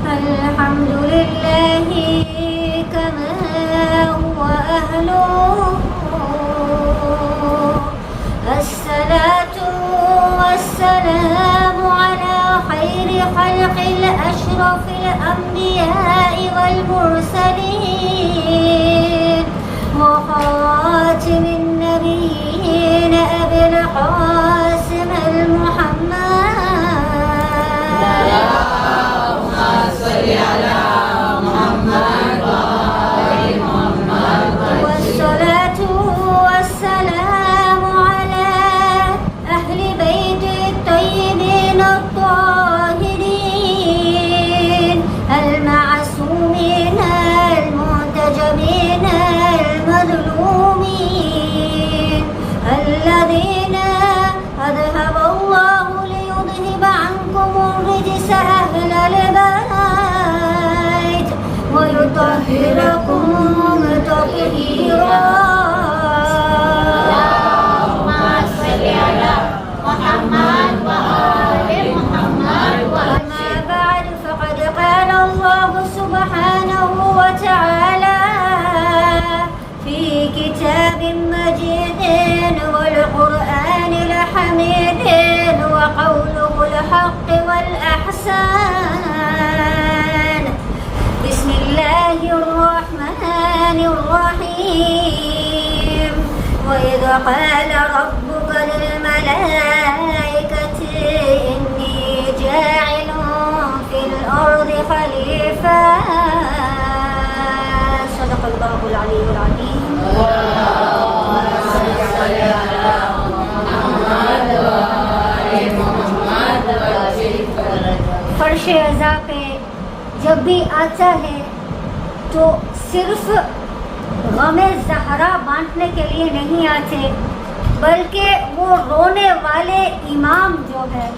الحمد لله كما هو أهله الصلاة والسلام على خير خلق الأشرف الأنبياء والمرسلين وخاتم النبيين أبي القاسم المحمد اللهم صل على محمد وآل محمد والصلاة والسلام على أهل بيت الطيبين الطاهرين المعصومين المنتجبين المظلومين الذين أذهب الله ليذهب عنكم الرجس أهل البيت ويطهركم تطهيرا اللهم صل على محمد وآل محمد أما بعد فقد قال الله سبحانه وتعالى في كتاب مجيد والقرآن الحميد وقوله الحق والأحسان بسم الله الرحمن الرحيم وإذ قال ربك للملائكة إني جاعل في الأرض خليفة صدق الله العلي العظيم فرش اعضا پہ جب بھی آتا ہے تو صرف غم زہرا بانٹنے کے لیے نہیں آتے بلکہ وہ رونے والے امام جو ہے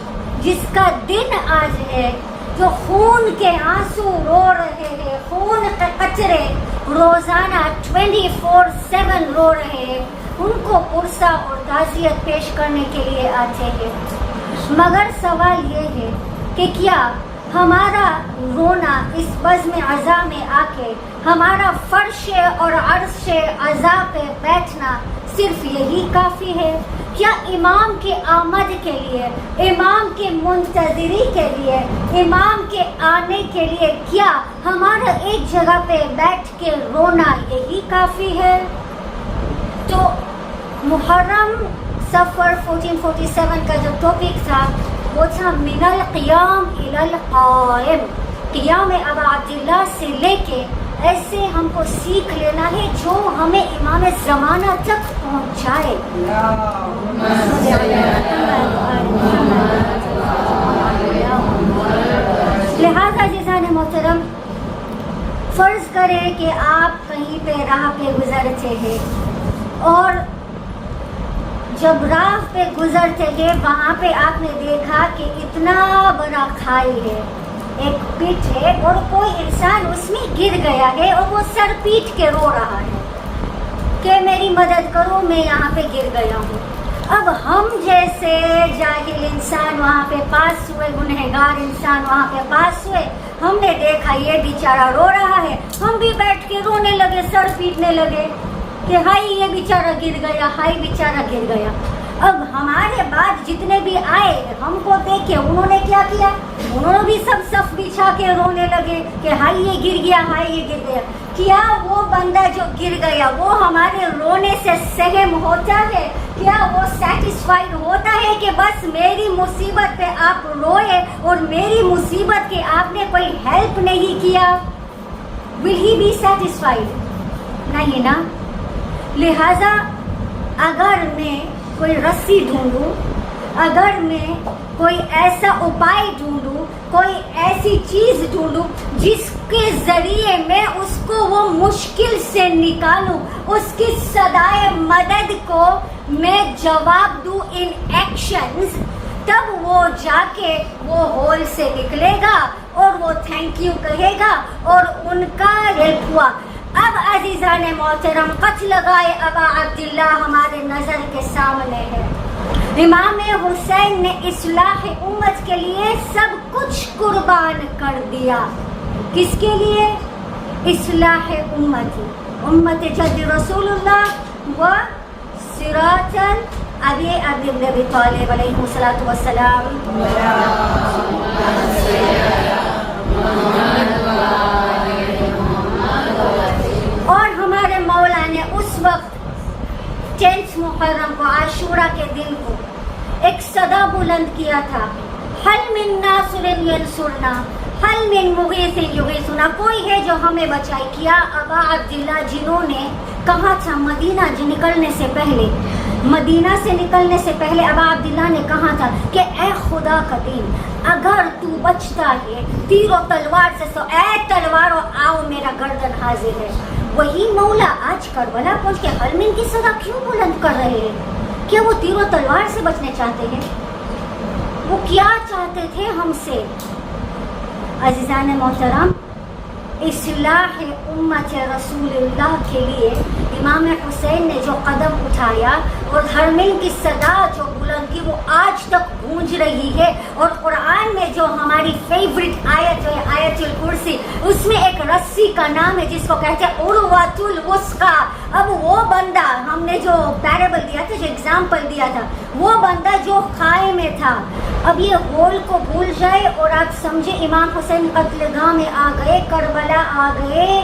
جس کا دن آج ہے جو خون کے آنسو رو رہے ہیں خون کے قطرے روزانہ 24/7 رو رہے ہیں ان کو پرسہ اور تعزیت پیش کرنے کے لیے آتے ہیں مگر سوال یہ ہے کہ کیا ہمارا رونا اس بزم عزا میں آ کے ہمارا فرش اور عرش عزا پہ بیٹھنا صرف یہی کافی ہے کیا امام کی آمد کے لیے امام کی منتظری کے لیے امام کے آنے کے لیے کیا ہمارا ایک جگہ پہ بیٹھ کے رونا یہی کافی ہے تو محرم صفر 1447 کا جو ٹاپک تھا وہ تھا من القیام الی القائم قیام ابا عبداللہ سے لے کے ایسے ہم کو سیکھ لینا ہے جو ہمیں امام زمانہ تک پہنچائے لہذا عزیزان محترم فرض کریں کہ آپ کہیں پہ راہ پہ گزرتے ہیں اور جب راہ پہ گزرتے گئے وہاں پہ آپ نے دیکھا کہ اتنا بڑا کھائی ہے ایک پٹ ہے اور کوئی انسان اس میں گر گیا ہے اور وہ سر پیٹ کے رو رہا ہے کہ میری مدد کرو میں یہاں پہ گر گیا ہوں اب ہم جیسے جاہل انسان وہاں پہ پاس ہوئے گنہگار انسان وہاں پہ پاس ہوئے ہم نے دیکھا یہ بیچارہ رو رہا ہے ہم بھی بیٹھ کے رونے لگے سر پیٹنے لگے کہ ہائی یہ بیچارہ گر گیا ہائی بیچارہ گر گیا اب ہمارے بعد جتنے بھی آئے ہم کو دیکھ کے انہوں نے کیا کیا انہوں نے بھی سب صف بچھا کے رونے لگے کہ ہائی یہ گر گیا ہائی یہ گر گیا کیا وہ بندہ جو گر گیا وہ ہمارے رونے سے سہم ہوتا ہے کیا وہ سیٹسفائیڈ ہوتا ہے کہ بس میری مصیبت پہ آپ روئے اور میری مصیبت کے آپ نے کوئی ہیلپ نہیں کیا will he be satisfied نہیں نا لہذا اگر میں کوئی رسی ڈھونڈوں اگر میں کوئی ایسا اپائے ڈھونڈوں کوئی ایسی چیز ڈھونڈوں جس کے ذریعے میں اس کو وہ مشکل سے نکالوں اس کی صدائے مدد کو میں جواب دوں ان ایکشنز تب وہ جا کے وہ ہول سے نکلے گا اور وہ تھینک یو کہے گا اور ان کا ہیلپ ہوا اب عزیزان محترم قتل گائے ابا عبداللہ ہمارے نظر کے سامنے ہے امام حسین نے اصلاح امت کے لیے سب کچھ قربان کر دیا کس کے لیے؟ اصلاح امتی، امت جد رسول اللہ و صراط ابی طالب علیہ الصلوۃ والسلام. اور ہمارے مولا نے اس وقت 10 محرم کو، عاشورہ کے دن کو، ایک صدا بلند کیا تھا، حل من ناصر ینصرنا، حل من مغیث یغیثنا، کوئی ہے جو ہمیں بچائے. کیا ابا عبداللہ جنہوں نے کہا تھا مدینہ نکلنے سے پہلے، مدینہ سے نکلنے سے پہلے ابا عبداللہ نے کہا تھا کہ اے خدا کا دین، اگر تو بچتا ہے تیر و تلوار سے تو اے تلوارو آؤ میرا گردن حاضر ہے. وہی مولا آج کربلا پہنچ کے حلمین کی صدا کیوں بلند کر رہے ہیں؟ کیا وہ تیر و تلوار سے بچنے چاہتے ہیں؟ وہ کیا چاہتے تھے ہم سے؟ عزیزان محترم، اصلاح امت رسول اللہ کے لیے امام حسین نے جو قدم اٹھایا اور حرمین کی صدا جو بلند کی وہ آج تک گونج رہی ہے. اور قرآن میں جو ہماری فیورٹ آیت ہے آیت الکرسی، اس میں ایک رسی کا نام ہے جس کو کہتے ہیں عروۃ الوثقی. اب وہ بندہ، ہم نے جو پیرابل دیا تھا، جو ایگزامپل دیا تھا، وہ بندہ جو خائے میں تھا، اب یہ غول کو بھول جائے اور آپ سمجھے امام حسین قتل گاہ میں آ گئے، کربلا آ گئے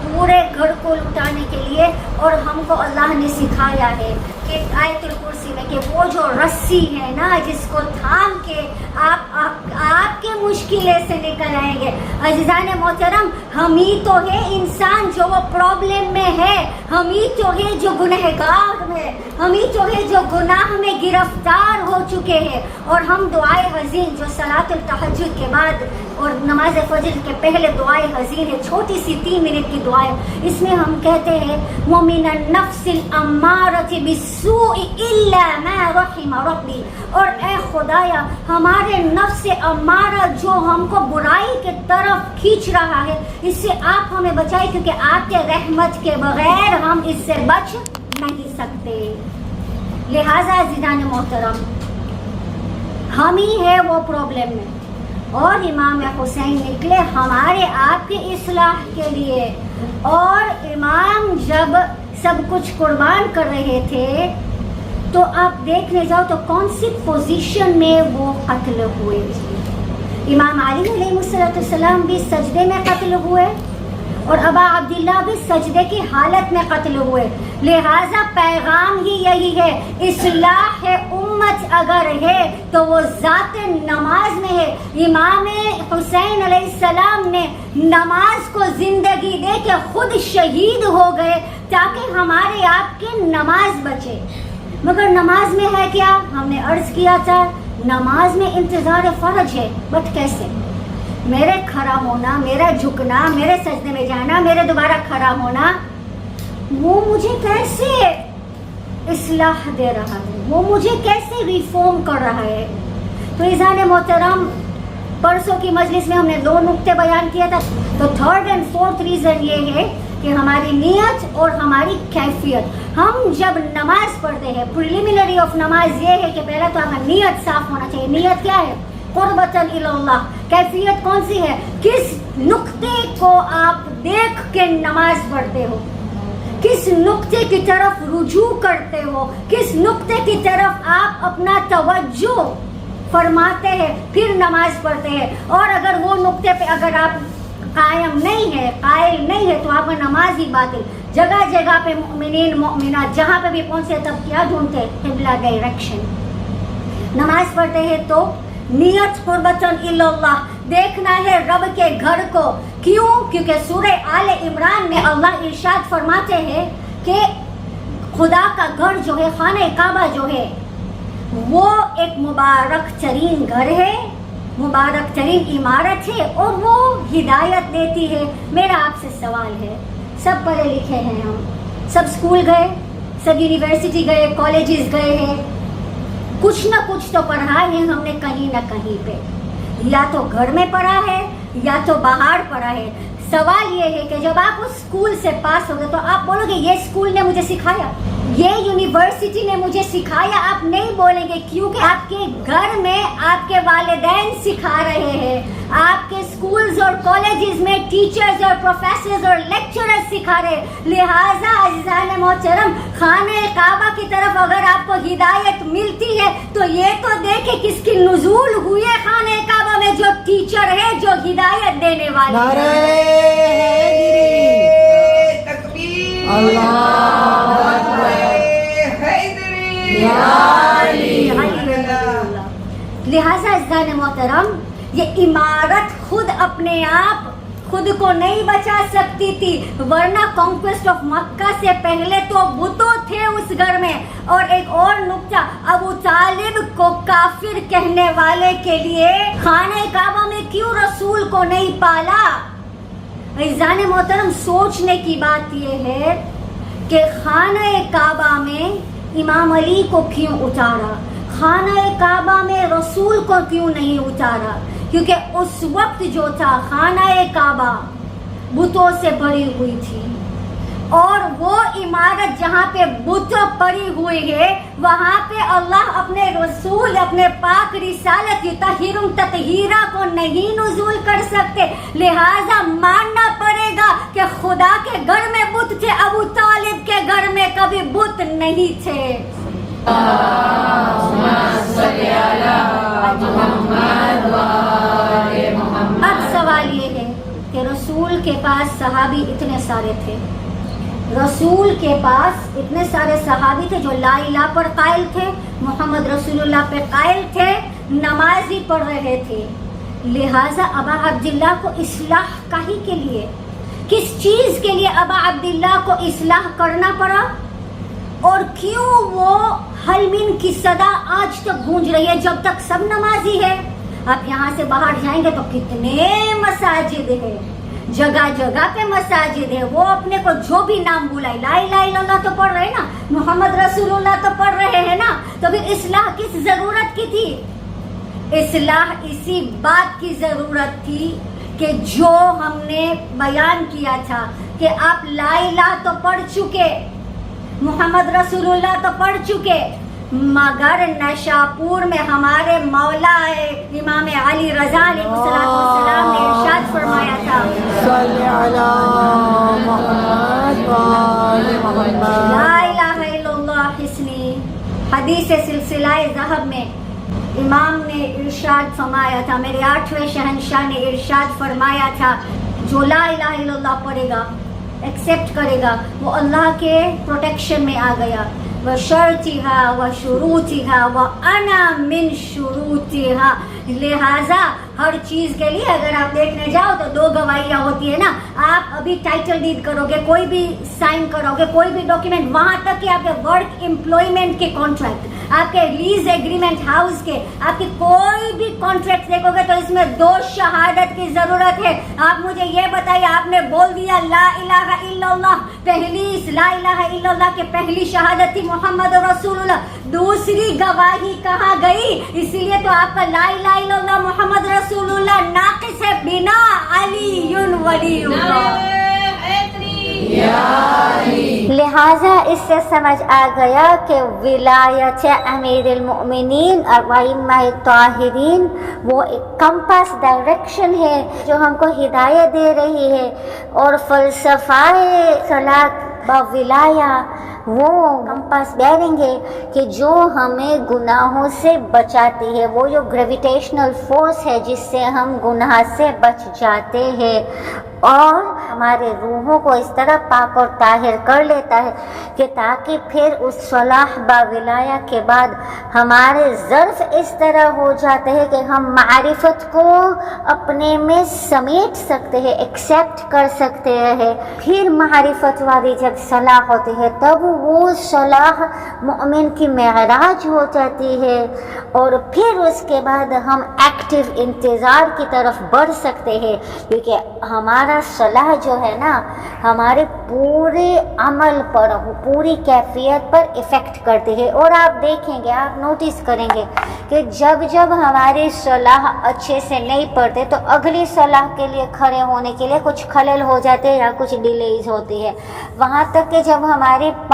پورے گھر کو لٹانے کے لیے. اور ہم کو اللہ نے سکھایا ہے کہ آیت الکرسی میں کہ وہ جو رسی ہے نا جس کو تھام کے آپ کے مشکلیں سے نکل آئیں گے. عزیزان محترم، ہم ہی تو ہے انسان جو وہ پرابلم میں ہے، ہم ہی تو ہے جو گنہگار ہے، ہم ہی تو ہے جو گناہ میں گرفتار ہو چکے ہیں. اور ہم دعائے حزین جو صلاۃ التہجد کے بعد اور نماز فجر کے پہلے دعائے حزین ہے، چھوٹی سی 3 منٹ کی دعائیں، اس میں ہم کہتے ہیں وَمِنَ النَّفْسِ الْأَمَّارَةِ بِالسُّوءِ إِلَّا مَا رَحِمَ رَبِّي. اور اے خدایا، ہمارے نفس امارہ جو ہم کو برائی کے طرف کھینچ رہا ہے، اس سے آپ ہمیں بچائے، کیونکہ آپ کے رحمت کے بغیر ہم اس سے بچ نہیں سکتے. لہذا عزیزان محترم، ہم ہی ہے وہ پرابلم میں، اور امام حسین نکلے ہمارے آپ کی اصلاح کے لیے. اور امام جب سب کچھ قربان کر رہے تھے تو آپ دیکھنے جاؤ تو کون سی پوزیشن میں وہ قتل ہوئے. امام علی علیہ السلام بھی سجدے میں قتل ہوئے اور ابا عبداللہ بھی سجدے کی حالت میں قتل ہوئے. لہٰذا پیغام ہی یہی ہے، اصلاح امت اگر ہے تو وہ ذات نماز میں ہے. امام حسین علیہ السلام نے نماز کو زندگی دے کے خود شہید ہو گئے تاکہ ہمارے آپ کی نماز بچے. مگر نماز میں ہے کیا؟ ہم نے عرض کیا تھا نماز میں انتظار فرج ہے، بٹ کیسے؟ میرے کھڑا ہونا، میرا جھکنا، میرے سجدے میں جانا، میرے دوبارہ کھڑا ہونا، وہ مجھے کیسے اصلاح دے رہا ہے، وہ مجھے کیسے ریفارم کر رہا ہے. تو عزیزان محترم، پرسوں کی مجلس میں ہم نے 2 نقطے بیان کیا تھا. تو 3rd and 4th ریزن یہ ہے کہ ہماری نیت اور ہماری کیفیت. ہم جب نماز پڑھتے ہیں، پریلیمنری آف نماز یہ ہے کہ پہلا تو ہمیں نیت صاف ہونا چاہیے. نیت کیا ہے؟ قربتاً الی اللہ. کیفیت کون سی ہے؟ کس نقطے کو آپ دیکھ کے نماز پڑھتے ہو، کس نقطے کی طرف رجوع کرتے ہو، کس نقطے کی طرف آپ اپنا توجہ فرماتے ہیں پھر نماز پڑھتے ہیں. اور اگر وہ نقطے پہ اگر آپ قائم نہیں ہے، قائل نہیں ہے، تو آپ کا نماز ہی باطل. جگہ جگہ پہ مؤمنین مؤمنات جہاں پہ بھی پہنچے تب کیا ڈھونڈتے؟ قبلہ ڈائریکشن. نماز پڑھتے ہیں تو نیت قربتاً الی اللہ، دیکھنا ہے رب کے گھر کو. کیوں؟ کیونکہ سورہ آل عمران میں اللہ ارشاد فرماتے ہیں کہ خدا کا گھر جو ہے، خانہ کعبہ جو ہے، وہ ایک مبارک ترین گھر ہے، مبارک ترین عمارت ہے اور وہ ہدایت دیتی ہے. میرا آپ سے سوال ہے، سب پڑھے لکھے ہیں، ہم سب اسکول گئے، سب یونیورسٹی گئے، کالجز گئے ہیں، کچھ نہ کچھ تو پڑھا ہے ہم نے کہیں نہ کہیں پہ، یا تو گھر میں پڑھا ہے یا تو باہر پڑھا ہے. سوال یہ ہے کہ جب آپ اس اسکول سے پاس ہو گئے تو آپ بولو گے یہ اسکول نے مجھے سکھایا، یہ یونیورسٹی نے مجھے سکھایا آپ نہیں بولیں گے، کیونکہ آپ کے گھر میں آپ کے والدین سکھا رہے ہیں، آپ کے اسکولز اور کالجز میں ٹیچرز اور پروفیسرز اور لیکچررز سکھا رہے ہیں۔ لہٰذا عزیزان محترم، خانہ کعبہ کی طرف اگر آپ کو ہدایت ملتی ہے تو یہ تو دیکھیں کس کی نزول ہوئی ہے خانہ کعبہ میں، جو ٹیچر ہے، جو ہدایت دینے والے ہیں۔ تکبیر، اللہ اکبر، لہٰذا عزیزان محترم، یہ عمارت خود اپنے آپ خود کو نہیں بچا سکتی تھی، ورنہ کانکویسٹ آف مکہ سے پہلے تو بتوں تھے اس گھر میں۔ اور ایک اور نکتہ، ابو طالب کو کافر کہنے والے کے لیے خانہ کعبہ میں کیوں رسول کو نہیں پالا؟ عزیزان محترم، سوچنے کی بات یہ ہے کہ خانہ کعبہ میں امام علی کو کیوں اتارا، خانہ کعبہ میں رسول کو کیوں نہیں اتارا؟ کیونکہ اس وقت جو تھا خانہ کعبہ بتوں سے بھری ہوئی تھی، اور وہ عمارت جہاں پہ بت پڑی ہوئی ہے وہاں پہ اللہ اپنے رسول، اپنے پاک رسالت طاہر تطہیرہ کو نہیں نزول کر سکتے، لہٰذا ماننا پڑے گا کہ خدا کے گھر میں بت تھے، ابو طالب کے گھر میں کبھی بت نہیں تھے۔ اب سوال یہ ہے کہ رسول کے پاس صحابی اتنے سارے تھے، رسول کے پاس اتنے سارے صحابی تھے جو لا الہ پر قائل تھے، محمد رسول اللہ پہ قائل تھے، نمازی پڑھ رہے تھے، لہٰذا ابا عبداللہ کو اصلاح کہیں کے لیے، کس چیز کے لیے ابا عبداللہ کو اصلاح کرنا پڑا؟ اور کیوں وہ حلمین کی صدا آج تک گونج رہی ہے جب تک سب نمازی ہے؟ آپ یہاں سے باہر جائیں گے تو کتنے مساجد ہیں، جگہ جگہ پہ مساجد ہے، وہ اپنے کو جو بھی نام بلائے، لا الہ الا اللہ تو پڑھ رہے نا، محمد رسول اللہ تو پڑھ رہے ہیں نا، تو پھر اصلاح کس ضرورت کی تھی؟ اصلاح اسی بات کی ضرورت تھی کہ جو ہم نے بیان کیا تھا کہ آپ لا الہ تو پڑھ چکے، محمد رسول اللہ تو پڑھ چکے، مگر نشاپور میں ہمارے مولا امام علی رضا علیہ السلام نے ارشاد فرمایا تھا، صلی علی محمد و آل محمد، لا الہ الا اللہ حسنی، حدیث سلسلہ ذہب میں امام نے ارشاد فرمایا تھا، میرے 8ویں شہنشاہ نے ارشاد فرمایا تھا، جو لا الہ الا اللہ پڑھے گا، ایکسیپٹ کرے گا، وہ اللہ کے پروٹیکشن میں آ گیا۔ وَشَرْطِهَا وَشُرُوطِهَا وَأَنَا مِن شُرُوطِهَا، لہٰذا ہر چیز کے لیے اگر آپ دیکھنے جاؤ تو 2 گواہیاں ہوتی ہے نا، آپ ابھی ٹائٹل ڈیڈ کرو گے، کوئی بھی سائن کرو گے، کوئی بھی ڈاکیومنٹ، وہاں تک کہ آپ کے ورک امپلائمنٹ کے کانٹریکٹ، آپ کے لیز ایگریمنٹ ہاؤس کے، آپ کے کوئی بھی کانٹریکٹ دیکھو گے تو اس میں 2 شہادت کی ضرورت ہے۔ آپ مجھے یہ بتائیے، آپ نے بول دیا لا الہ الا اللہ، پہلی لا الہ الا اللہ کے پہلی شہادت تھی محمد رسول اللہ، دوسری گواہی کہاں گئی؟ اسی لیے تو آپ کا لا الہ الا اللہ محمد رسول اللہ ناقص ہے، بنا علی ولی اللہ۔ لہٰذا اس سے سمجھ آ گیا کہ ولایت امیر المؤمنین اور ائمہ طاہرین وہ ایک کمپس ڈائریکشن ہے جو ہم کو ہدایت دے رہی ہے، اور فلسفہ صلاۃ باولایا وہ کمپس بیرنگ ہے کہ جو ہمیں گناہوں سے بچاتی ہے، وہ جو گریویٹیشنل فورس ہے جس سے ہم گناہ سے بچ جاتے ہیں، اور ہمارے روحوں کو اس طرح پاک اور طاہر کر لیتا ہے کہ تاکہ پھر اس صلاح باولایا کے بعد ہمارے ظرف اس طرح ہو جاتے ہیں کہ ہم معرفت کو اپنے میں سمیٹ سکتے ہیں، ایکسیپٹ کر سکتے ہیں۔ پھر معرفت والی جب صلاح ہوتی ہے تب وہ صلاح مومن کی معراج ہو جاتی ہے، اور پھر اس کے بعد ہم ایکٹیو انتظار کی طرف بڑھ سکتے ہیں، کیونکہ ہمارا صلاح جو ہے نا ہمارے پورے عمل پر، پوری کیفیت پر افیکٹ کرتی ہے۔ اور آپ دیکھیں گے، آپ نوٹس کریں گے کہ جب ہماری صلاح اچھے سے نہیں پڑتے تو اگلی صلاح کے لیے کھڑے ہونے کے لیے کچھ خلل ہو جاتے ہیں یا کچھ ڈیلیز ہوتی ہے، وہاں تک کہ جب ہمارے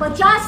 50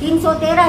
313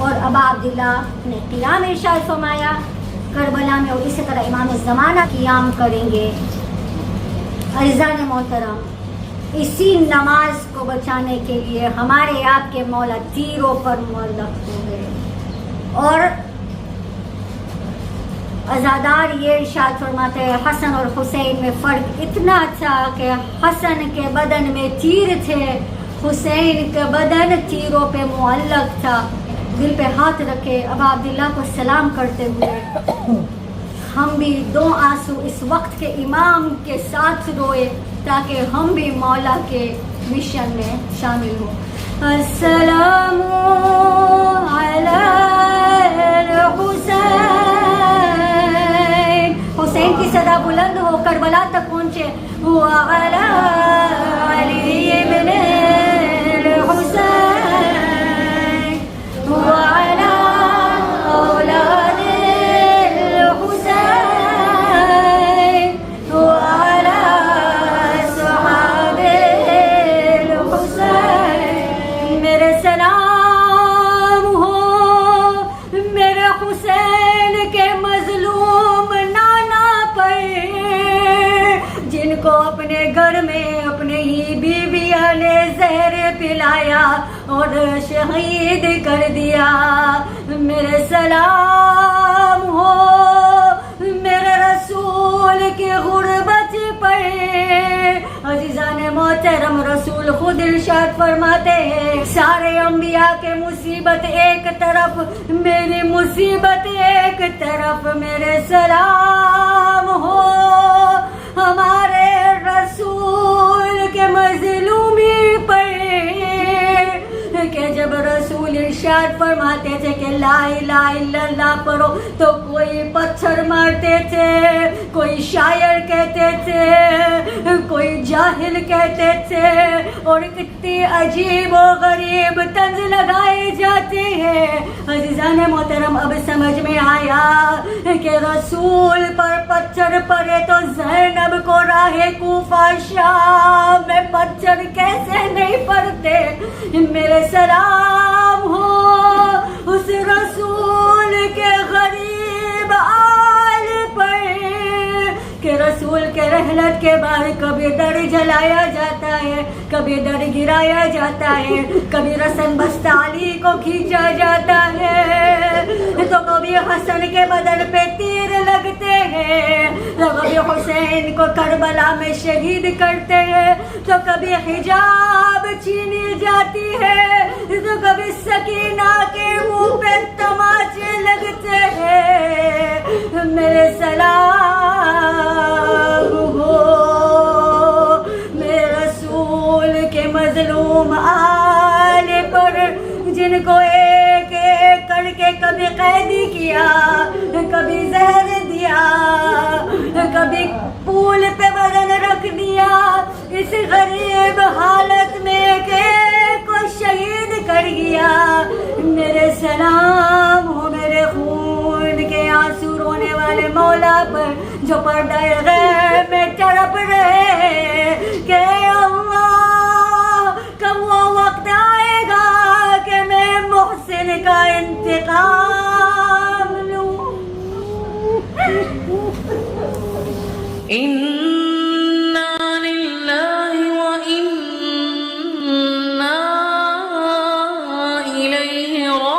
اور ابا عبداللہ نے قیام ارشاد فرمایا کربلا میں، اور اسی طرح امام زمانہ قیام کریں گے۔ عزیزان محترم، اسی نماز کو بچانے کے لیے ہمارے آپ کے مولا تیروں پر معلق ہو گئے، اور عزادار یہ ارشاد فرماتے ہیں حسن اور حسین میں فرق اتنا تھا کہ حسن کے بدن میں تیر تھے، حسین کا بدن تیروں پہ معلق تھا۔ دل پہ ہاتھ رکھے ابا عبداللہ کو سلام کرتے ہوئے ہم بھی دو آنسو اس وقت کے امام کے ساتھ روئے تاکہ ہم بھی مولا کے مشن میں شامل ہوں۔ السلام علی الحسین، حسین کی صدا بلند ہو کربلا تک پہنچے، وعلی علی ابن الحسین وعلی اولاد الحسین وعلی صحاب الحسین۔ میرے سلام ہو میرے حسین کے مظلوم نانا پر، جن کو اپنے گھر میں اپنے ہی بیویاں نے زہر پلایا اور شہید کر دیا۔ میرے سلام ہو میرے رسول کی غربت پر۔ عزیزان محترم، رسول خود ارشاد فرماتے ہیں سارے انبیاء کے مصیبت ایک طرف، میری مصیبت ایک طرف۔ میرے سلام ہو ہمارے رسول کے مظلومی پر، کہ جب رسول ارشاد فرماتے تھے کہ لا الہ الا اللہ پڑھو تو کوئی پتھر مارتے تھے، کوئی شاعر کہتے تھے، کوئی جاہل کہتے تھے، اور کتنی عجیب و غریب طنز لگائے جاتے ہیں۔ عزیزان محترم، اب سمجھ میں آیا کہ رسول پر پتھر پڑے تو زینب کو راہ کوفہ شام میں پتھر کیسے نہیں پڑتے۔ میرے سلام ہو اس رسول کے غریب آل پر، کہ رسول کے رحلت کے بعد کبھی در جلایا جاتا ہے، کبھی در گرایا جاتا ہے، کبھی رسن بستہ علی کو کھینچا جاتا ہے، تو کبھی حسن کے بدن پہ تیر لگتے ہیں، تو کبھی حسین کو کربلا میں شہید کرتے ہیں، تو کبھی حجاب چھینی جاتی ہے، تو کبھی سکینہ کے منہ پہ تماچے لگتے ہیں۔ میرے سلام ہو میرے رسول کے مظلوم آل پر، جن کو ایک ایک کر کے کبھی قیدی کیا، کبھی زہر دیا، کبھی پول پہ بدن رکھ دیا، اس غریب حالت میں کہ کو شہید کر گیا۔ میرے سلام ہو میرے خون کے آنسو رونے والے مولا پر، جو پردہ غیب میں تڑپ رہے کہ اللہ کب وہ وقت آئے گا کہ میں محسن کا انتقام لوں۔ انا للہ وانا الیہ راجعون۔